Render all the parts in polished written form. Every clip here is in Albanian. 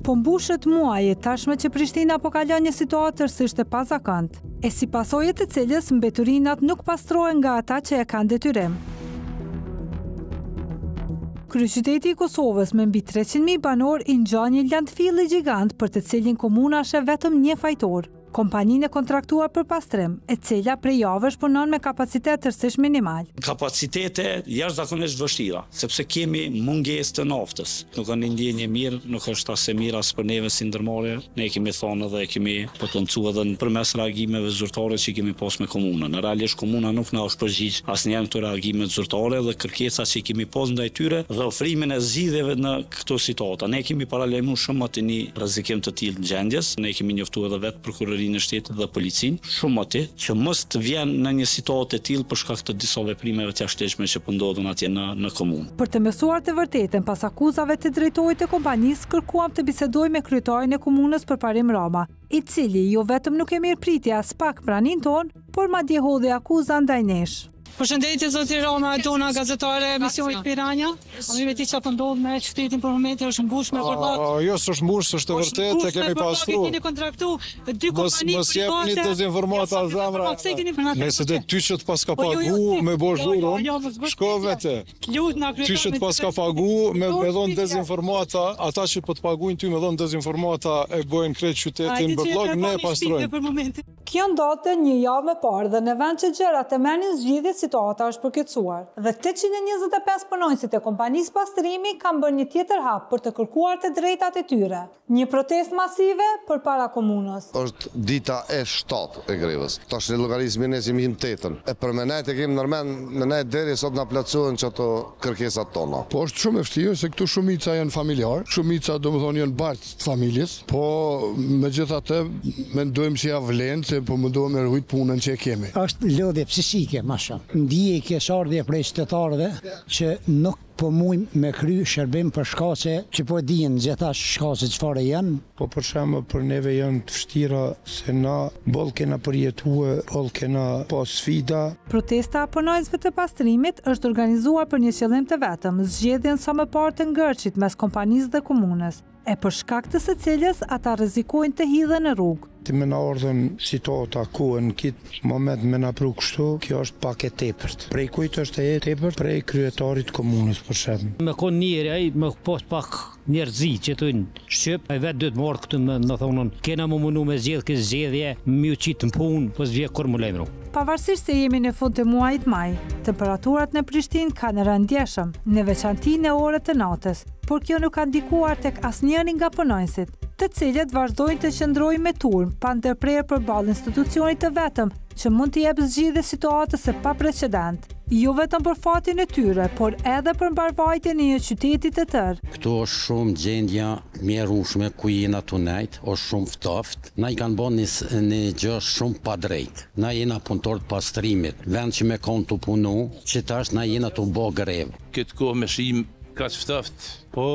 Po mbushet muaje tashme që Prishtina po kalon një situatë tërësisht e pazakontë, e si pasojë të cilës mbeturinat nuk pastrohen nga ata që e kanë detyrim. Kryeqyteti i Kosovës me mbi 300.000 banor i ngjan një landfill gjigant për të cilin komuna sheh vetëm një fajtor, kompaninë e kontraktuar për pastrim, e cila prej javësh punon me kapacitet tërësisht minimal. Kapacitete jashtëzakonisht vështira, sepse kemi mungesë të naftës. Nuk kanë ndjenjë mirë, nuk është as e mirë as për neve si ndërmarrje. Ne kemi thonë dhe kemi potencuar edhe përmes reagimeve zyrtare që kemi pas me komunën. Realisht komuna nuk na është përgjigj asnjëherë këto reagime zyrtare dhe kërkesat që kemi pas ndaj tyre dhe ofrimin e zgjidhjeve në këto situata. Ne kemi paralajmëruar shumë më të një rrezikim të tillë gjendjes. Ne kemi njoftuar edhe vetë prokurorinë në shtetit dhe policinë, shumë më që mos të vjen në një situatë e tillë për shkak të disa veprimeve të jashtëligjshme që po ndodhin atje në komunë. Për të mësuar të vërtetën pas akuzave të drejtorit të kompanisë, kërkuam të bisedoj me kryetarin e komunës Përparim Rama, i cili jo vetëm nuk e mirëpriti as pak praninë tonë, por madje hodhi akuza ndaj nesh. Përshëndetje zoti Rama, Dona, gazetare emisionit Piranja. A mi me ti që po ndodh me qytetin për momentin është mbushur me përllat. Jo, s'është mbushur, është vërtet, e kemi pastruar. Keni kontraktu dy kompani mos jepni dezinformata zemra. Nëse të ty që të paska pagu me boshurën, shko vete. Ty që të paska pagu me dhon dezinformata, ata që po të paguajnë ty me dhon dezinformata e bojnë krejt qytetin bërllog, ne e pastrojmë. Kjo ndodhte një javë më parë dhe në vend që gjërat e merrnin zgjidhje, situata është përkecuar. Dhe 825 punonësit e kompanisë pastrimi kanë bërë një tjetër hap për të kërkuar të drejtat e tyre. Një protestë masive përpara komunës. Është dita e 7 e grevës. Tash në llogarizmin e jemi 8-ën. E për menet e kemi normal në ne deri sot na plotësohen çato kërkesat tona. Po është shumë e vështirë se këtu shumica janë familjar, shumica domethënë janë bart të familjes, po megjithatë mendojmë se ja vlen se po mundohem me rujt punën që e kemi. Është lodhje psikike më shumë. Ndije keqardhje prej qytetarëve që nuk po mujmë me kry shërbim për shkaqe që po dinë gjitha shkaqe çfarë janë. Po për shembull për neve janë të vështira se na boll kena përjetuar, boll kena pas sfida. Protesta punonjësve të pastrimit është organizuar për një qëllim të vetëm, zgjedhjen sa më parë të ngërçit mes kompanisë dhe komunës, e për shkak të së cilës ata rrezikojnë të hidhen në rrugë. Ti me na ardhen situata ku në kitë moment me na pru kështu, kjo është pak e tepërt. Prej kujt është e tepërt? Prej kryetarit komunës për shembull. Me kon njëri ai më pas pak njerëzi që thonë shqip, ai vetë duhet marr këtu më thonë, kena më mundu me zgjedh këtë zgjedhje, më u qit në punë, po s'vje kur më lajmëru. Pavarësisht se jemi në fund të muajit maj, temperaturat në Prishtinë kanë rënë ndjeshëm, në veçanti në orët të natës, por kjo nuk ka ndikuar tek asnjëri nga punonjësit, të cilët vazhdojnë të qëndrojnë me turm pa ndërprerje përballë institucionit të vetëm që mund të jepë zgjidhje situatës së paprecedent. Jo vetëm për fatin e tyre, por edhe për mbarvajtjen e një qyteti të tërë. Këtu është shumë gjendja mjerueshme ku jena tunajt, është shumë ftoftë. Na i kanë bën një gjë shumë pa drejtë. Na jena punëtor të pastrimit, vend që me kanë të punu, që tash na jena të bë grevë. Këtë kohë me shim ka ftoftë, po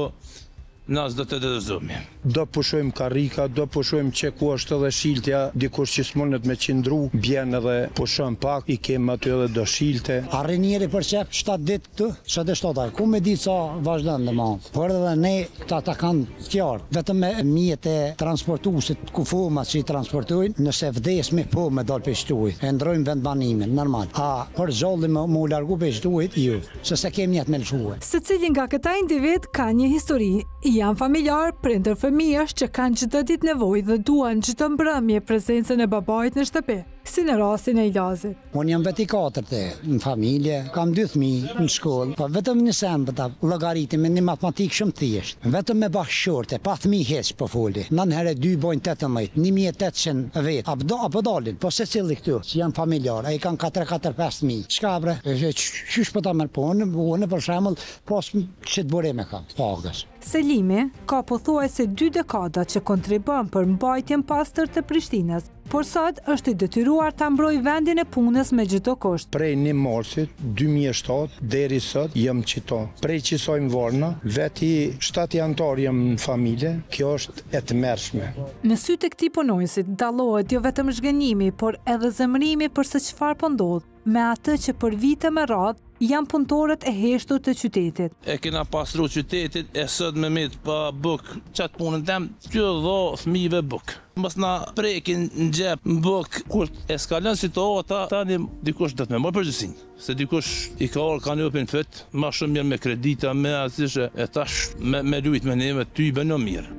nas do të dëzojmë. Do pushojmë karrika, do pushojmë që ku është edhe shiltja, dikush që s'mundet me qëndru, bjen edhe pushojmë pak, i kem aty edhe do shilte. Arrin njëri për çep 7 ditë këtu, 7 ku me di sa vazhdon domosdoshmë. Por edhe ne këta ta kanë qartë, vetëm me mjete transportuesit ku fomat që i transportojnë, nëse vdesmi po me dal pe shtuj, e ndrojmë vendbanimin normal. A për zolli më u largu pe shtuj, jo, se kemi atë me lëshuar. Secili nga këta individ ka një histori. Janë familjar, prindër fëmijësh që kanë çdo ditë nevojë dhe duan çdo mbrëmje prezencën e babait në shtëpi, si në rastin e Ilazit. Unë jam vetë i katërte në familje, kam 2 fëmijë në shkollë, po vetëm në sembëta llogaritim me një matematikë shumë thjeshtë. Vetëm me bashkëshorte, pa fëmijë hiç po foli. Nën herë 2 bojnë 18, 1800 vet. Apo dalin, po secili këtu që janë familjar, ai kanë 4-5 fëmijë. Çka bre? Çish po ta merr punë, unë për shembull, pas që të bëre me kam, pagës. Selimi ka pothuajse 2 dekada që kontribon për mbajtjen pastër të Prishtinës, por sot është i detyruar ta mbrojë vendin e punës me çdo kusht. Prej 1 marsit 2007 deri sot jam qito. Prej qisojmë Varna, veti 7 jantar jam në familje, kjo është e tmerrshme. Në sy të këtij punonjësit dallohet jo vetëm zhgënjimi, por edhe zemërimi për se çfarë po ndodh, me atë që për vite me radhë janë punëtorët e heshtur të qytetit. E kena pastru qytetit, e sot me mitë pa buk, qatë punën tem, që dho fëmijëve buk. Mos na prekin në gjep në buk, kur eskalon situata, tani dikush do të me morë përgjësin. Se dikush i ka orë kanë jopin fët, ma shumë mirë me kredita, me asishe, e tash me lujt me neve, ty i bënë mirë.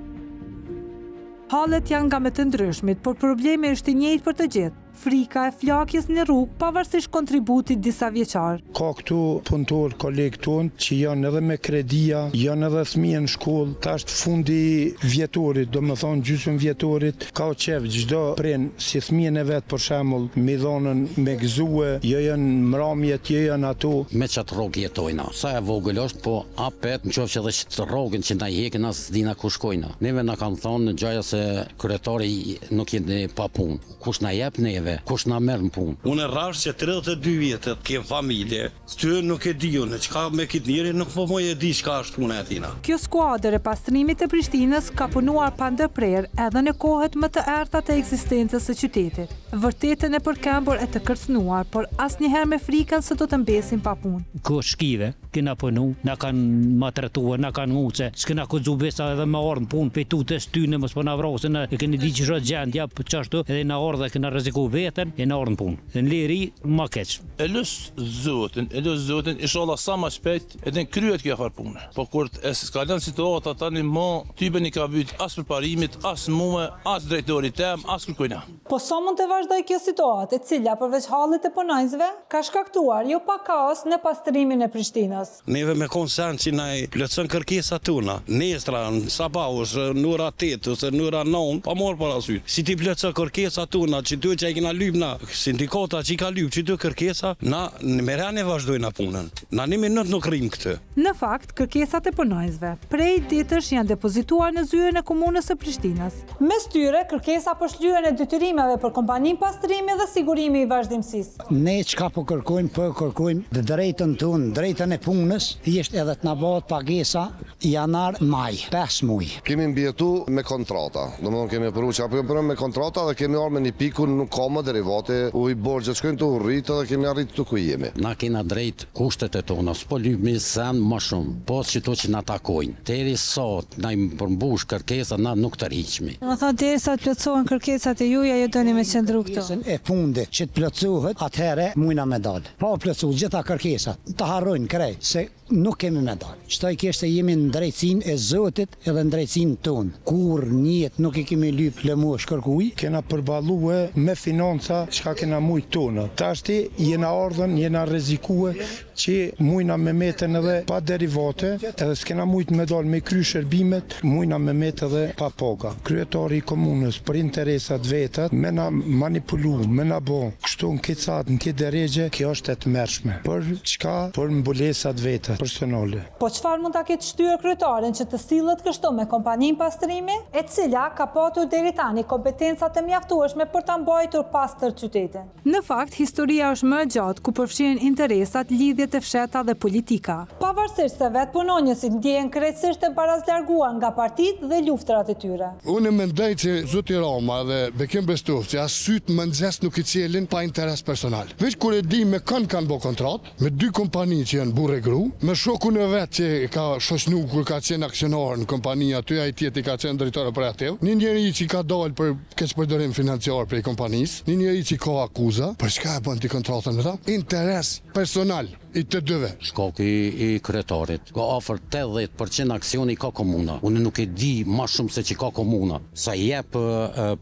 Hallet janë nga me të ndryshmit, por problemi është i njëjtë për të gjithë. Frika e flakjes në rrugë pavarësisht kontributit disa vjeçar. Ka këtu punëtor kolegë tonë që janë edhe me kredia, janë edhe fëmijë në shkollë, tash fundi vjetorit, do më thonë gjysmë vjetorit, ka o qef çdo pren si fëmijën e vet për shembull, me dhonën me gëzue, jo janë mramjet, jo janë ato. Me çat rrogë jetojna. Sa e vogël është, po apet nëse edhe ç't rrogën që na hekin as dina ku shkojna. Neve na kanë thonë gjaja se kryetari nuk jeni pa punë. Kush na jep neve? Kush na merr në punë? Unë rrash që 32 vjetë kem familje. Ty nuk e di unë, çka me këtë njeri nuk po e di çka është puna e tina. Kjo skuadër e pastrimit të Prishtinës ka punuar pa ndërprerje edhe në kohët më të errta të ekzistencës së qytetit. Vërtetën e përkëmbur e të kërcënuar, por asnjëherë me frikën se do të mbesin pa punë. Ko shkive, kena punu, na kanë maltretuar, na kanë nguce, s'kena kuxu besa edhe me ardh në punë, pejtutes tyne mos po na vrosin, e keni di që është gjendja, po çashtu edhe na ardh dhe kena rreziku veten, e na ardh në punë. Në liri ma keq. E lus Zotin, inshallah sa më shpejt edhe kryet kjo afar punë. Po kur eskalon situata tani më typen i ka vyt as për parimit, as mua, as drejtorit tem, as kërkojna. Po sa mund të vazhdoj kjo situatë, e cila përveç hallit të punonjësve ka shkaktuar jo pa kaos në pastrimin e Prishtinës. Neve me konsent që na i plotson kërkesat tona, nestra, sabahush, në ora 8 ose në ora 9, pa marrë parasysh. Si ti plotson kërkesat tona, që ty që i kena lypna, sindikata që i ka lyp, që ty kërkesa, na me rane vazhdojna punën. Na një minut nuk rrim këtë. Në fakt, kërkesat e punonjësve prej ditësh janë depozituar në zyrën e komunës së Prishtinës. Mes tyre, kërkesa për shlyerjen e detyrimeve për kompaninë pastrimi dhe sigurimi i vazhdimësisë. Ne çka po kërkojmë të drejtën tonë, drejtën e punës, thjesht edhe të na bëhet pagesa janar maj, 5 muaj. Kemi mbjetu me kontrata. Domethënë kemi përru që apo me kontrata dhe kemi arme një piku nuk ka më derivate, u i borxhet shkojnë të urritë dhe kemi arritur ku jemi. Na kena drejt kushtet e tona, s'po lypmi sen më shumë, po çito që na takojnë. Deri sot na i përmbush kërkesa na nuk të rriqmi. Do të thotë derisa të plotësohen kërkesat e juaja, ju doni me qendru këtu. E fundit që të plotësohet, atëherë mujna me dal. Pa plotësuar gjitha kërkesat, të harrojnë krejt se nuk kemi me dal. Çdo i kesh se jemi në drejtsinë e Zotit edhe në drejtsinë tonë. Kur njët nuk i kemi lyp lëmush kërkuj. Kena përballue me financa çka kena mujt tonë. Tashti jena ardhën, jena rrezikue që mujna me meten edhe pa derivate, edhe s'kena mujt me dal me kry shërbimet, mujna me met edhe pa paga. Kryetari i komunës për interesat vetat me na manipulu, me na bo. Kështu në kecat, në këtë deregje, kjo është e tmerrshme. Për çka? Për mbulesat vetat personale. Po çfarë mund ta ketë shtyrë kryetaren që të sillet kështu me kompaninë pastrimi, e cila ka patur deri tani kompetenca të mjaftueshme për ta mbajtur pastër qytetin? Në fakt, historia është më e gjatë ku përfshihen interesat, lidhjet e fshehta dhe politika. Pavarësisht se vetë punonjësit ndjehen krejtësisht e barazlarguar nga partitë dhe luftrat e tyre. Unë mendoj që zoti Rama dhe Bekim Bestovci as syt më nxes nuk i cilin pa interes personal. Veç kur e di me kanë bë kontrat, me 2 kompani që janë burrë gru, me shokun e vet që ka shoqënu kur ka qenë aksionar në kompani aty, ai tjetri ka qenë drejtor operativ, një njeri që ka dalë për keqpërdorim financiar prej kompanisë, një njeri që ka akuza, për çka e bën ti kontratën me ta? Interes personal i të dyve. Shkoki i kryetarit ka afër 80% aksioni ka komuna. Unë nuk e di më shumë se që ka komuna. Sa jep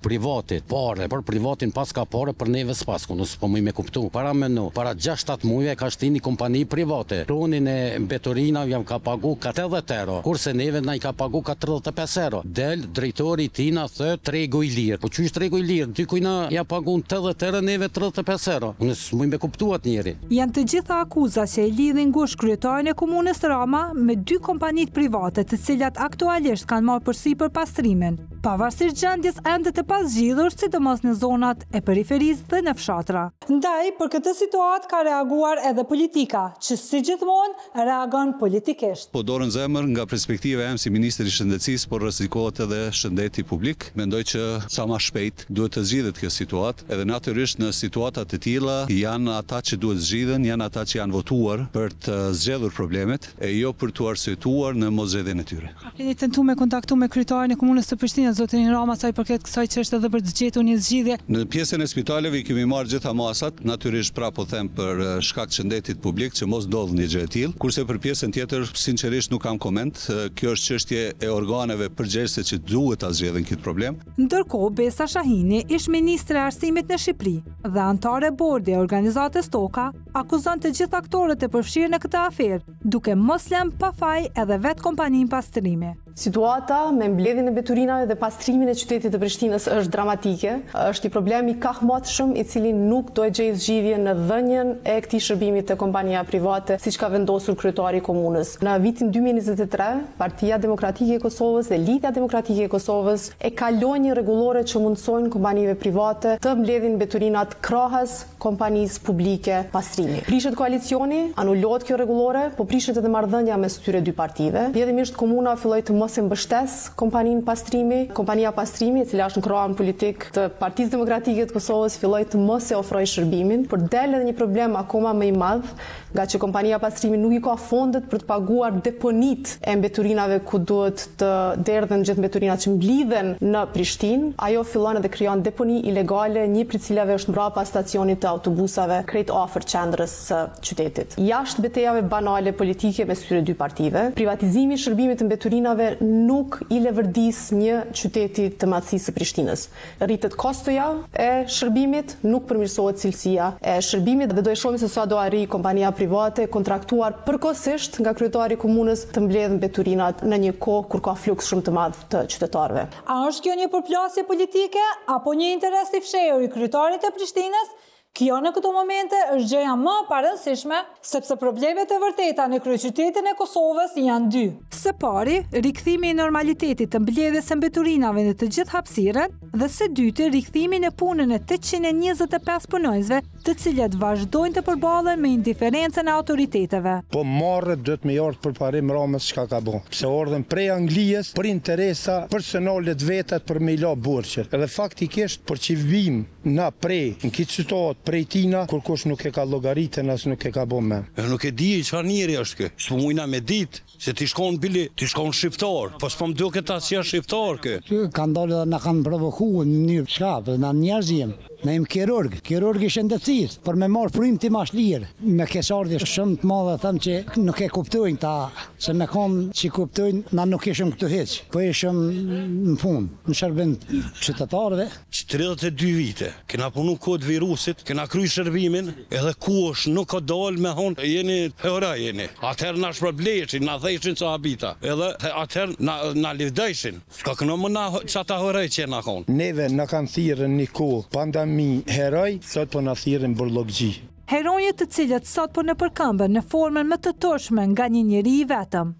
privatit pare, për privatin pas ka pare, për neve s'pas, unë s'po më me kuptu. Para 6-7 muajve ka shti një kompani private. Tonin e Betorina jam ka pagu 80 euro, kurse neve na i ka pagu 35 euro. Del drejtori tina thë tregu i lirë. Po çu është tregu i lirë? Ty kujna ja pagun 80 euro, neve 35 euro. Unë s'më me kuptu atë njeri. Janë të gjitha akuza që e lidhin ngushtë kryetarin e komunës Rama me 2 kompanitë private, të cilat aktualisht kanë marrë përsipër pastrimin, pavarësisht gjendjes ende të pazgjidhur, sidomos në zonat e periferisë dhe në fshatra. Ndaj, për këtë situatë ka reaguar edhe politika, që si gjithmonë reagon politikisht. Po dorën zemër nga perspektiva em si ministri i shëndetësisë, por rrezikohet edhe shëndeti publik. Mendoj që sa më shpejt duhet të zgjidhet kjo situatë. deputat, edhe natyrisht në situatat të tilla janë ata që duhet zgjidhen, janë ata që janë votuar për të zgjedhur problemet e jo për të arsyetuar në moszgjedhjen e tyre. Keni tentuar me kontaktu me kryetarin e komunës së Prishtinës, zotin Rama, sa i përket kësaj çështje dhe për të zgjetur një zgjidhje? Në pjesën e spitaleve kemi marrë gjitha masat, natyrisht po them për shkak të shëndetit publik që mos ndodh një gjë e tillë, kurse për pjesën tjetër sinqerisht nuk kam koment. Kjo është çështje e organeve përgjegjëse që duhet ta zgjedhin këtë problem. Ndërkohë, Besa Shahini, ish ministre e arsimit në Shqipëri dhe antare bordi e organizatës Toka, akuzon të gjithë aktorët e përfshirë në këtë aferë, duke mos lënë pa faj edhe vetë kompaninë pastrimi. Situata me mbledhjen e mbeturinave dhe pastrimin e qytetit të Prishtinës është dramatike. Është një problem i kahmotshëm i cili nuk do e gjejë zgjidhje në dhënien e këtij shërbimi te kompania private, siç ka vendosur kryetari i komunës. Në vitin 2023, Partia Demokratike e Kosovës dhe Lidhja Demokratike e Kosovës e kaloi një rregullore që mundsojnë kompanive private të mbledhin mbeturinat krahas kompanisë publike pastrimi. Prishet koalicioni, anulohet kjo rregullore, po prishet edhe marrëdhënia mes këtyre dy partive. Vjedhimisht komuna filloi të mos e mbështes kompaninë pastrimi. Kompania pastrimi, e cila është në krahun politik të Partisë Demokratike të Kosovës, filloi të mos e ofrojë shërbimin, por del edhe një problem akoma më i madh, nga që kompania pastrimi nuk i ka fondet për të paguar deponit e mbeturinave ku duhet të derdhen gjithë mbeturinat që mblidhen në Prishtinë. Ajo fillon edhe krijon deponi ilegale, një prej cilave është mbrapa stacionit të autobusave krejt afër qendrës së qytetit. Jashtë betejave banale politike mes këtyre dy partive, privatizimi i shërbimit të mbeturinave nuk i levërdis një qyteti të madhësisë së Prishtinës. Rritet kostoja e shërbimit, nuk përmirësohet cilësia e shërbimit dhe do e shohim se sa do arrijë kompania private kontraktuar përkohësisht nga kryetari i komunës të mbledhë mbeturinat në një kohë kur ka fluks shumë të madh të qytetarëve. A është kjo një përplasje politike apo një interes i fshehur i kryetarit të Prishtinës? Kjo në këto momente është gjëja më e parëndësishme, sepse problemet e vërteta në kryeqytetin e Kosovës janë dy. Së pari, rikthimi i normalitetit të mbledhjes së mbeturinave në të gjithë hapësirën, dhe së dyti, rikthimi në punën e 825 punonjësve, të cilët vazhdojnë të përballen me indiferencën e autoriteteve. Po marrë do të më ardh për parim Ramës çka ka bën. Pse ardhen prej Anglisë për interesa personale të vetat për me la burqet. Edhe faktikisht për çivim na prej në këtë qytet prej tina, kur kush nuk e ka llogaritën as nuk e ka bën me. Nuk e di çfarë njeri është kë. S'po mujna me ditë se ti shkon bili, ti shkon shqiptar. Po s'po më duket as si shqiptar kë. Kanë dalë dhe na kanë provokuar në mënyrë çka, na njerëzim. Ne jemi kirurg i shëndetësisë, për me marrë frymë ti mash lirë. Me kesardhje shumë të madhe them që nuk e kuptojnë ta, se me kam që kuptojnë, na nuk ishëm këtu hiç. Po ishëm në fund, në shërbim qytetarëve. 32 vite, kena punu kod virusit, kena kry shërbimin, edhe kush nuk ka dalë me thonë, jeni hera jeni. Atëherë na shpërbleshin, na theshin sa habita, edhe atëherë na livdejshin. Ska këno më na çata horej që na kon. Neve na kanë thirrën një kohë mi heroj, sot po na thirrin burllogji. Heronjët të cilët sot po në përkëmbën në formën më të turshme nga një njeri i vetëm.